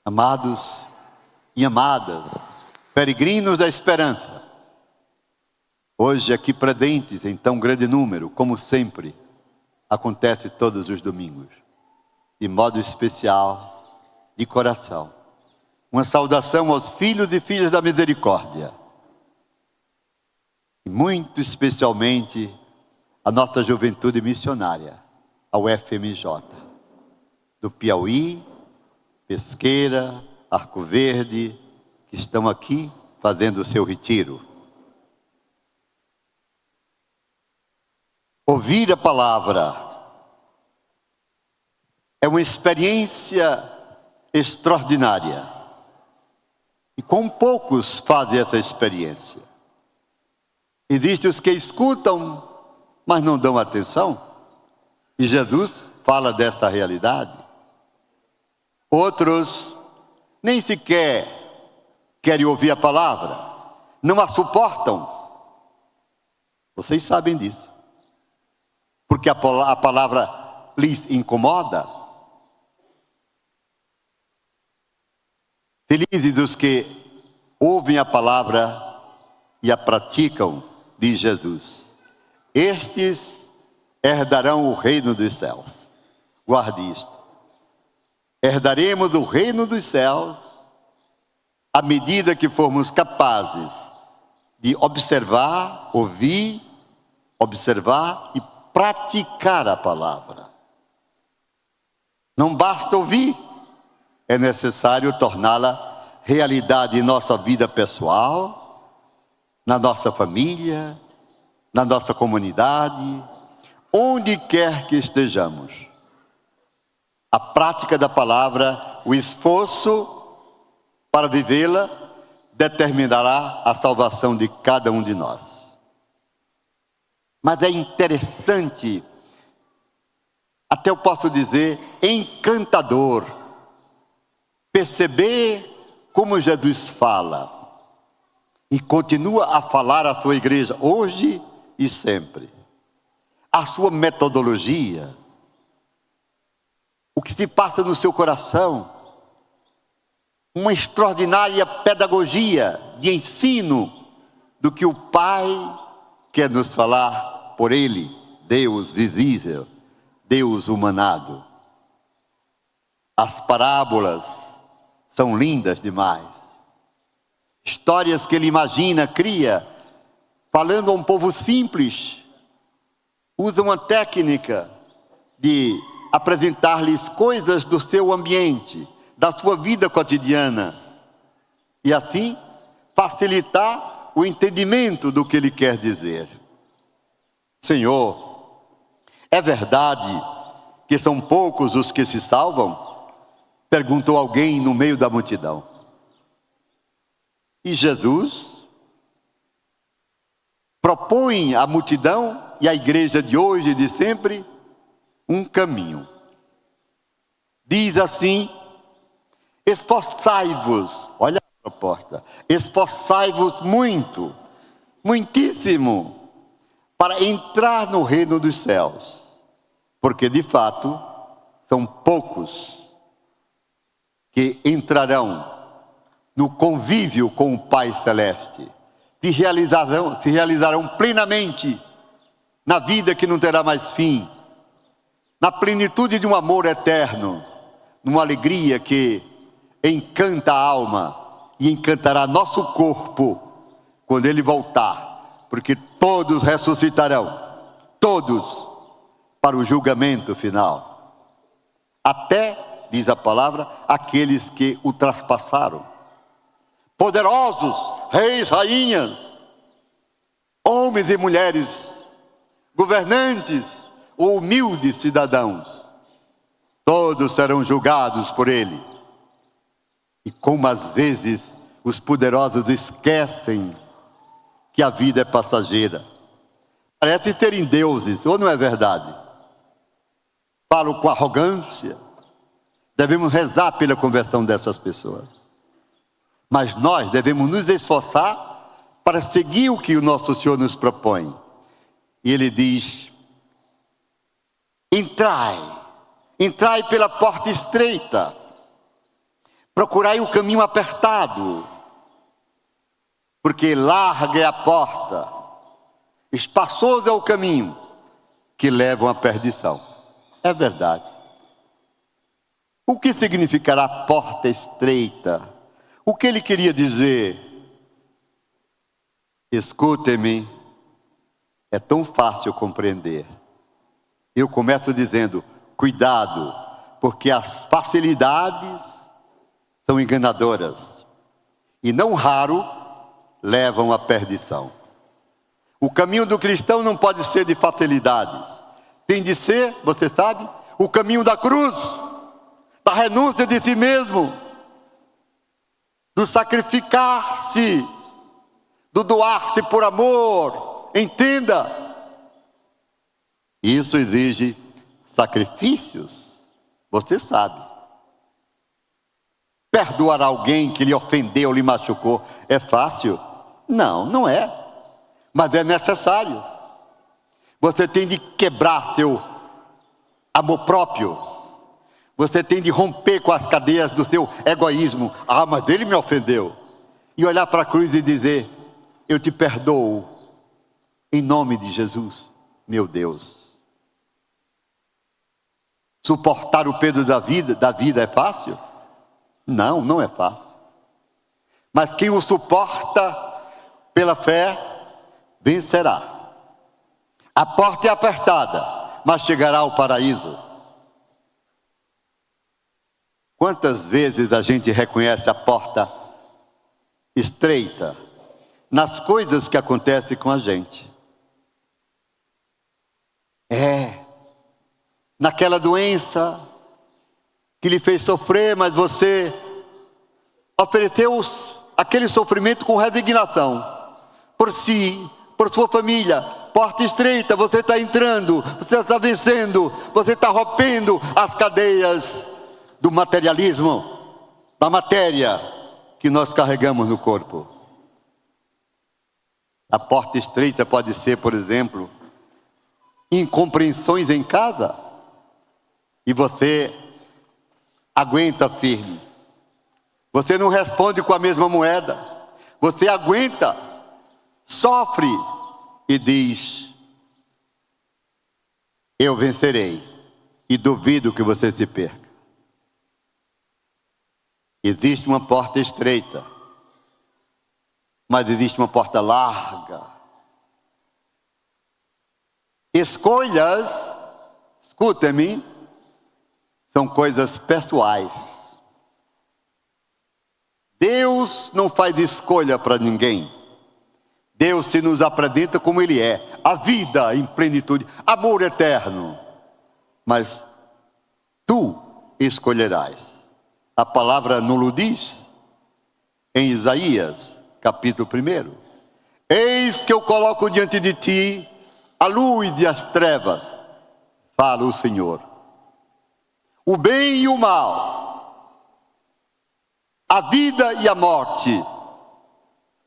Amados e amadas, peregrinos da esperança, hoje aqui presentes em tão grande número, como sempre, acontece todos os domingos, de modo especial, de coração. Uma saudação aos filhos e filhas da misericórdia, e muito especialmente a nossa juventude missionária, ao FMJ, do Piauí, Pesqueira, Arco Verde, que estão aqui fazendo o seu retiro. Ouvir a palavra é uma experiência extraordinária. E com poucos fazem essa experiência. Existem os que escutam, mas não dão atenção. E Jesus fala dessa realidade. Outros nem sequer querem ouvir a palavra, não a suportam. Vocês sabem disso. Porque a palavra lhes incomoda. Felizes os que ouvem a palavra e a praticam, diz Jesus. Estes herdarão o reino dos céus. Guarde isto. Herdaremos o reino dos céus à medida que formos capazes de observar, ouvir, observar e praticar a palavra. Não basta ouvir, é necessário torná-la realidade em nossa vida pessoal, na nossa família, na nossa comunidade, onde quer que estejamos. A prática da palavra, o esforço para vivê-la, determinará a salvação de cada um de nós. Mas é interessante, até eu posso dizer, encantador, perceber como Jesus fala e continua a falar à sua igreja hoje e sempre. A sua metodologia, o que se passa no seu coração, uma extraordinária pedagogia de ensino do que o Pai quer nos falar por Ele, Deus visível, Deus humanado. As parábolas são lindas demais. Histórias que Ele imagina, cria, falando a um povo simples, usa uma técnica de apresentar-lhes coisas do seu ambiente, da sua vida cotidiana, e assim facilitar o entendimento do que Ele quer dizer. Senhor, é verdade que são poucos os que se salvam? Perguntou alguém no meio da multidão. E Jesus propõe à multidão e à igreja de hoje e de sempre um caminho. Diz assim: esforçai-vos, olha a proposta, esforçai-vos muito, muitíssimo, para entrar no reino dos céus, porque de fato são poucos que entrarão no convívio com o Pai Celeste, se realizarão plenamente na vida que não terá mais fim, na plenitude de um amor eterno, numa alegria que encanta a alma e encantará nosso corpo quando Ele voltar, porque todos ressuscitarão, todos, para o julgamento final. Até, diz a palavra, aqueles que o traspassaram. Poderosos, reis, rainhas, homens e mulheres, governantes, ou humildes cidadãos, todos serão julgados por Ele. E como às vezes os poderosos esquecem que a vida é passageira, parece terem deuses, ou não é verdade? Falam com arrogância. Devemos rezar pela conversão dessas pessoas, mas nós devemos nos esforçar para seguir o que o nosso Senhor nos propõe. E Ele diz: entrai pela porta estreita, Procurai o caminho apertado, porque larga é a porta, espaçoso é o caminho que levam à perdição. É verdade. O que significará porta estreita? O que ele queria dizer? Escute-me, é tão fácil compreender. Eu começo dizendo, cuidado, porque as facilidades são enganadoras e não raro levam à perdição. O caminho do cristão não pode ser de facilidades. Tem de ser, você sabe, o caminho da cruz, da renúncia de si mesmo, do sacrificar-se, do doar-se por amor. Entenda, isso exige sacrifícios, você sabe. Perdoar alguém que lhe ofendeu, lhe machucou, é fácil? Não, não é. Mas é necessário. Você tem de quebrar seu amor próprio. Você tem de romper com as cadeias do seu egoísmo. Ah, mas ele me ofendeu. E olhar para a cruz e dizer, eu te perdoo, em nome de Jesus, meu Deus. Suportar o peso da vida é fácil? Não, não é fácil. Mas quem o suporta pela fé, vencerá. A porta é apertada, mas chegará ao paraíso. Quantas vezes a gente reconhece a porta estreita nas coisas que acontecem com a gente? Naquela doença que lhe fez sofrer, mas você ofereceu aquele sofrimento com resignação, por si, por sua família. Porta estreita, você está entrando, você está vencendo, você está rompendo as cadeias do materialismo, da matéria que nós carregamos no corpo. A porta estreita pode ser, por exemplo, incompreensões em casa, e você aguenta firme. Você não responde com a mesma moeda. Você aguenta, sofre e diz, eu vencerei. E duvido que você se perca. Existe uma porta estreita, mas existe uma porta larga. Escolhas, escutem-me, são coisas pessoais. Deus não faz escolha para ninguém. Deus se nos apresenta como Ele é. A vida em plenitude, amor eterno. Mas tu escolherás. A palavra não diz? Em Isaías, capítulo 1. Eis que eu coloco diante de ti a luz e as trevas, fala o Senhor. O bem e o mal, a vida e a morte,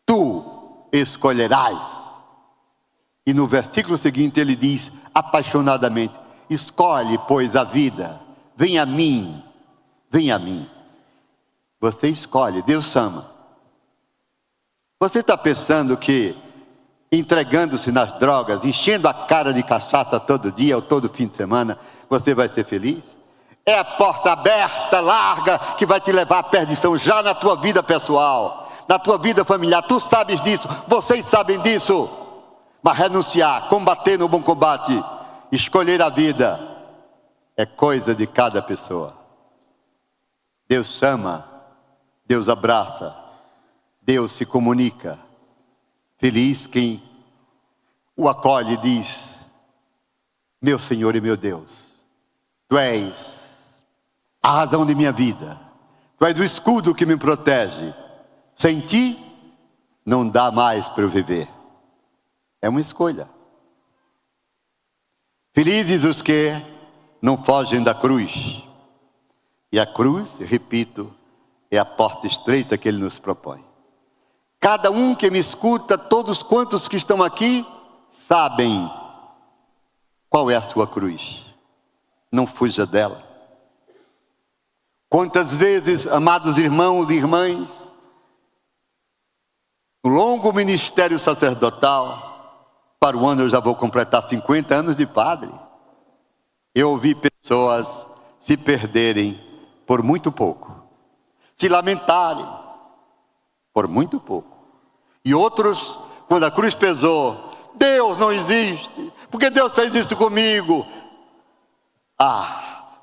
tu escolherás. E no versículo seguinte ele diz apaixonadamente, escolhe, pois, a vida, vem a mim, vem a mim. Você escolhe, Deus ama. Você está pensando que entregando-se nas drogas, enchendo a cara de cachaça todo dia ou todo fim de semana, você vai ser feliz? É a porta aberta, larga, que vai te levar à perdição já na tua vida pessoal, na tua vida familiar. Tu sabes disso, vocês sabem disso. Mas renunciar, combater no bom combate, escolher a vida, é coisa de cada pessoa. Deus chama, Deus abraça, Deus se comunica. Feliz quem o acolhe e diz, meu Senhor e meu Deus, Tu és a razão de minha vida, Tu és o escudo que me protege. Sem Ti, não dá mais para eu viver. É uma escolha. Felizes os que não fogem da cruz. E a cruz, repito, é a porta estreita que Ele nos propõe. Cada um que me escuta, todos quantos que estão aqui, sabem qual é a sua cruz. Não fuja dela. Quantas vezes, amados irmãos e irmãs, no longo ministério sacerdotal, para o ano eu já vou completar 50 anos de padre, eu ouvi pessoas se perderem por muito pouco, se lamentarem por muito pouco. E outros, quando a cruz pesou, Deus não existe, porque Deus fez isso comigo.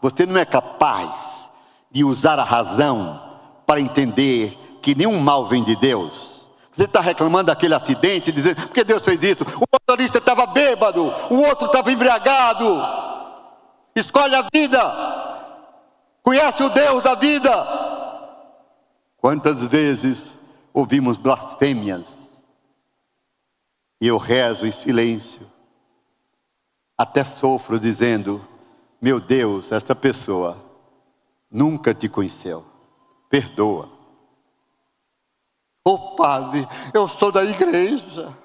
Você não é capaz de usar a razão para entender que nenhum mal vem de Deus. Você está reclamando daquele acidente, dizendo, porque Deus fez isso. O motorista estava bêbado, o outro estava embriagado. Escolhe a vida, conhece o Deus da vida. Quantas vezes ouvimos blasfêmias, e eu rezo em silêncio, até sofro dizendo, meu Deus, essa pessoa nunca te conheceu, perdoa. Padre, eu sou da igreja,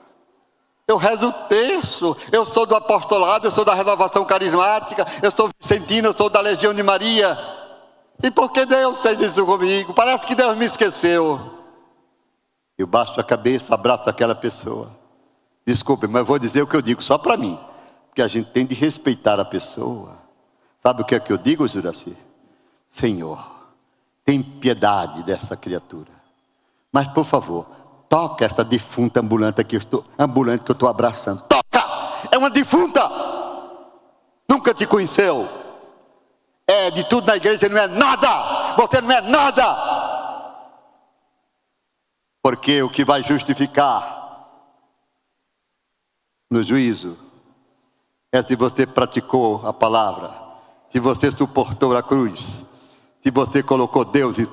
eu rezo o terço, eu sou do apostolado, eu sou da renovação carismática, eu sou vicentino, eu sou da Legião de Maria. E por que Deus fez isso comigo? Parece que Deus me esqueceu. Eu baixo a cabeça, abraço aquela pessoa. Desculpe, mas eu vou dizer o que eu digo só para mim, porque a gente tem de respeitar a pessoa. Sabe o que é que eu digo, Juraci? Senhor, tem piedade dessa criatura. Mas, por favor, toca essa defunta ambulante que eu estou abraçando. Toca! É uma defunta! Nunca te conheceu. É de tudo na igreja, não é nada! Você não é nada! Porque o que vai justificar no juízo é se você praticou a palavra, se você suportou a cruz, se você colocou Deus em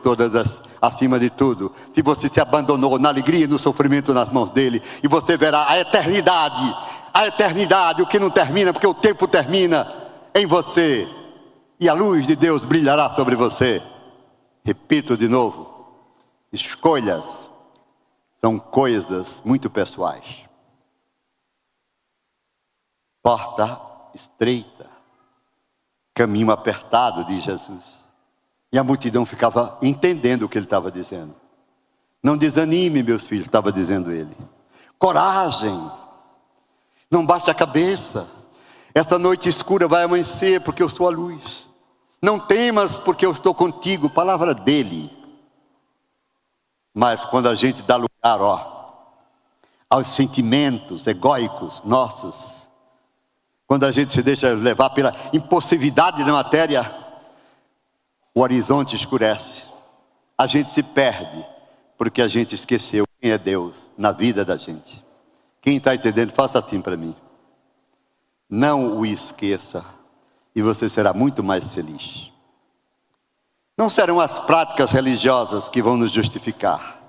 acima de tudo, se você se abandonou na alegria e no sofrimento nas mãos dele, e você verá a eternidade, o que não termina, porque o tempo termina em você, e a luz de Deus brilhará sobre você. Repito de novo, escolhas são coisas muito pessoais. Porta estreita, caminho apertado de Jesus. E a multidão ficava entendendo o que ele estava dizendo. Não desanime, meus filhos, estava dizendo ele. Coragem, não baixe a cabeça. Essa noite escura vai amanhecer porque eu sou a luz. Não temas porque eu estou contigo, palavra dele. Mas quando a gente dá lugar, aos sentimentos egóicos nossos, quando a gente se deixa levar pela impulsividade da matéria, o horizonte escurece, a gente se perde, porque a gente esqueceu quem é Deus na vida da gente. Quem está entendendo, faça assim para mim. Não o esqueça, e você será muito mais feliz. Não serão as práticas religiosas que vão nos justificar.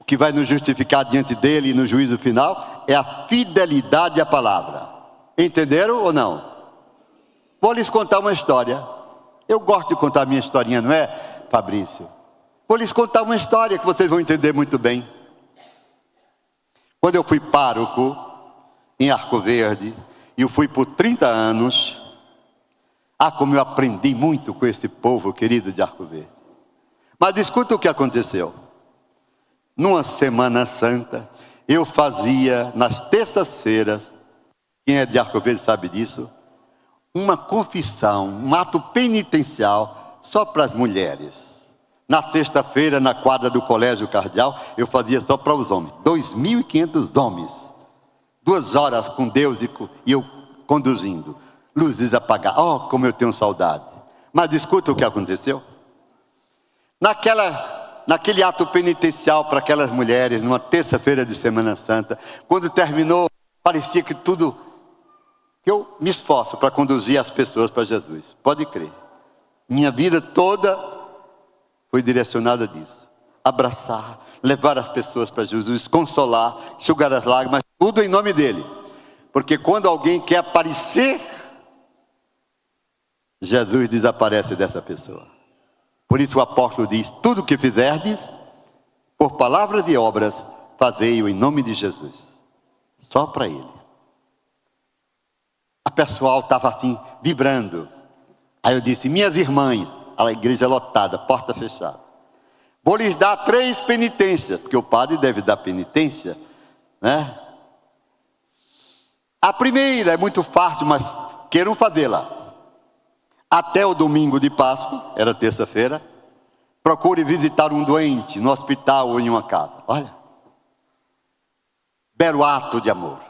O que vai nos justificar diante dele no juízo final é a fidelidade à palavra. Entenderam ou não? Vou lhes contar uma história. Eu gosto de contar a minha historinha, não é, Fabrício? Vou lhes contar uma história que vocês vão entender muito bem. Quando eu fui pároco em Arco Verde, e eu fui por 30 anos, como eu aprendi muito com esse povo querido de Arco Verde. Mas escuta o que aconteceu. Numa Semana Santa, eu fazia, nas terças-feiras, quem é de Arco Verde sabe disso, uma confissão, um ato penitencial só para as mulheres. Na sexta-feira, na quadra do Colégio Cardeal, eu fazia só para os homens. 2.500 homens. 2 horas com Deus e eu conduzindo. Luzes apagadas. Oh, como eu tenho saudade. Mas escuta o que aconteceu. Naquele ato penitencial para aquelas mulheres, numa terça-feira de Semana Santa, quando terminou, parecia que tudo... Eu me esforço para conduzir as pessoas para Jesus. Pode crer. Minha vida toda foi direcionada disso. Abraçar, levar as pessoas para Jesus, consolar, enxugar as lágrimas, tudo em nome dele. Porque quando alguém quer aparecer, Jesus desaparece dessa pessoa. Por isso o apóstolo diz, tudo o que fizerdes, por palavras e obras, fazei-o em nome de Jesus. Só para ele. A pessoal estava assim, vibrando. Aí eu disse, minhas irmãs, a igreja lotada, porta fechada. Vou lhes dar 3 penitências, porque o padre deve dar penitência, né? A primeira é muito fácil, mas queiram fazê-la. Até o domingo de Páscoa, era terça-feira, procure visitar um doente no hospital ou em uma casa. Olha, belo ato de amor.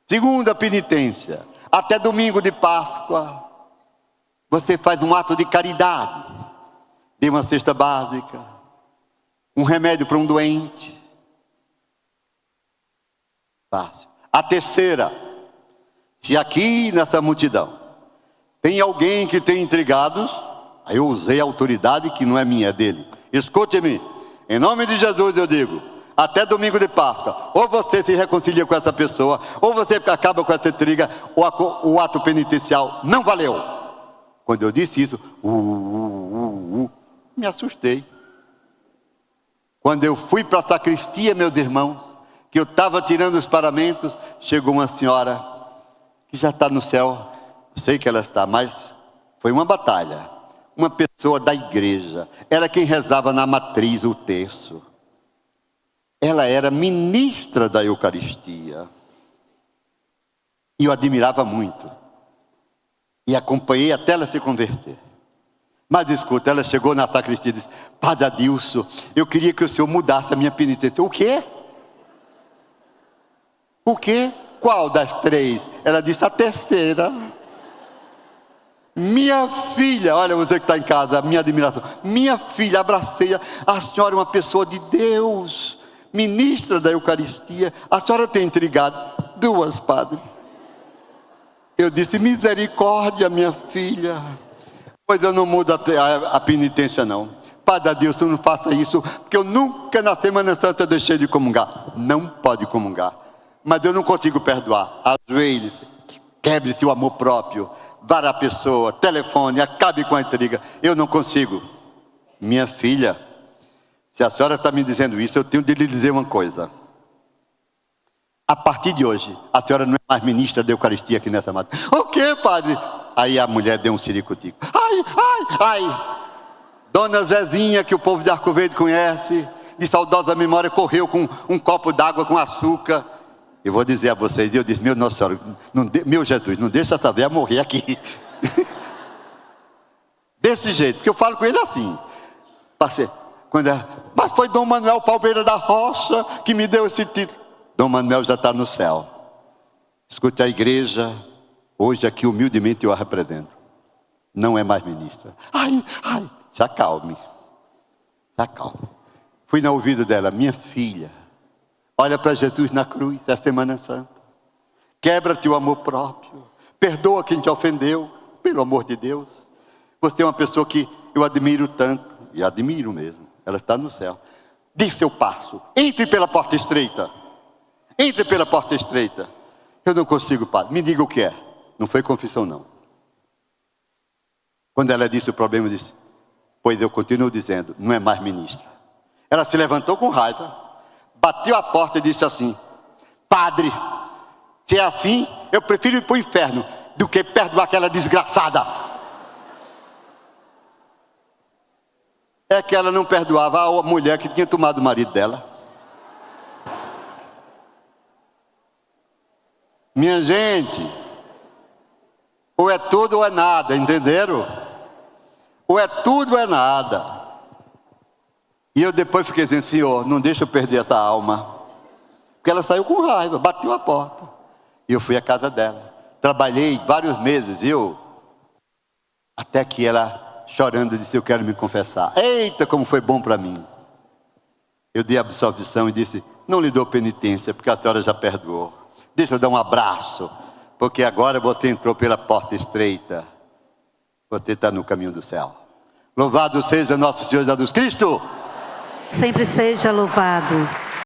Segunda penitência, até domingo de Páscoa, você faz um ato de caridade. Dê uma cesta básica, um remédio para um doente. Fácil. A terceira, se aqui nessa multidão tem alguém que tem intrigados, aí eu usei a autoridade que não é minha, é dele. Escute-me, em nome de Jesus eu digo, até domingo de Páscoa, ou você se reconcilia com essa pessoa, ou você acaba com essa intriga, ou o ato penitencial não valeu. Quando eu disse isso, me assustei. Quando eu fui para a sacristia, meus irmãos, que eu estava tirando os paramentos, chegou uma senhora que já está no céu, sei que ela está, mas foi uma batalha. Uma pessoa da igreja, era quem rezava na matriz o terço. Ela era ministra da Eucaristia. E eu admirava muito. E acompanhei até ela se converter. Mas escuta, ela chegou na sacristia e disse: Padre Adilson, eu queria que o senhor mudasse a minha penitência. O quê? O quê? Qual das 3? Ela disse: a terceira. Minha filha, olha você que está em casa, minha admiração. Minha filha, abracei-a. A senhora é uma pessoa de Deus, ministra da Eucaristia. A senhora tem intrigado? 2, padre. Eu disse: misericórdia, minha filha. Pois eu não mudo a penitência não. Padre Adilson, não faça isso, porque eu nunca na Semana Santa deixei de comungar. Não pode comungar. Mas eu não consigo perdoar. Ajoelhe-se, quebre-se o amor próprio, vá a pessoa, telefone, acabe com a intriga. Eu não consigo. Minha filha, se a senhora está me dizendo isso, eu tenho de lhe dizer uma coisa. A partir de hoje, a senhora não é mais ministra da Eucaristia aqui nessa matéria. O quê, padre? Aí a mulher deu um ciricutico. Ai, ai, ai. Dona Zezinha, que o povo de Arco Verde conhece, de saudosa memória, correu com um copo d'água com açúcar. Eu vou dizer a vocês, eu disse: meu Nossa Senhora, meu Jesus, não deixa essa velha morrer aqui. Desse jeito, porque eu falo com ele assim. Mas foi Dom Manuel Palmeira da Rocha que me deu esse título. Dom Manuel já está no céu. Escute, a igreja, hoje aqui humildemente eu a represento, não é mais ministra. Ai, ai, se acalme. Se acalme. Fui no ouvido dela: minha filha, olha para Jesus na cruz, é a Semana Santa. Quebra-te o amor próprio. Perdoa quem te ofendeu, pelo amor de Deus. Você é uma pessoa que eu admiro tanto, e admiro mesmo. Ela está no céu. Dê seu passo. Entre pela porta estreita. Entre pela porta estreita. Eu não consigo, padre. Me diga o que é. Não foi confissão, não. Quando ela disse o problema, eu disse: pois eu continuo dizendo, não é mais ministra. Ela se levantou com raiva, bateu a porta e disse assim: padre, se é assim, eu prefiro ir para o inferno do que perdoar aquela desgraçada. É que ela não perdoava a mulher que tinha tomado o marido dela. Minha gente, ou é tudo ou é nada, entenderam? Ou é tudo ou é nada. E eu depois fiquei dizendo: Senhor, não deixa eu perder essa alma. Porque ela saiu com raiva, bateu a porta. E eu fui à casa dela. Trabalhei vários meses, viu? Até que ela, chorando, disse: eu quero me confessar. Eita, como foi bom para mim. Eu dei a absolvição e disse: não lhe dou penitência, porque a senhora já perdoou. Deixa eu dar um abraço, porque agora você entrou pela porta estreita. Você está no caminho do céu. Louvado seja nosso Senhor Jesus Cristo. Sempre seja louvado.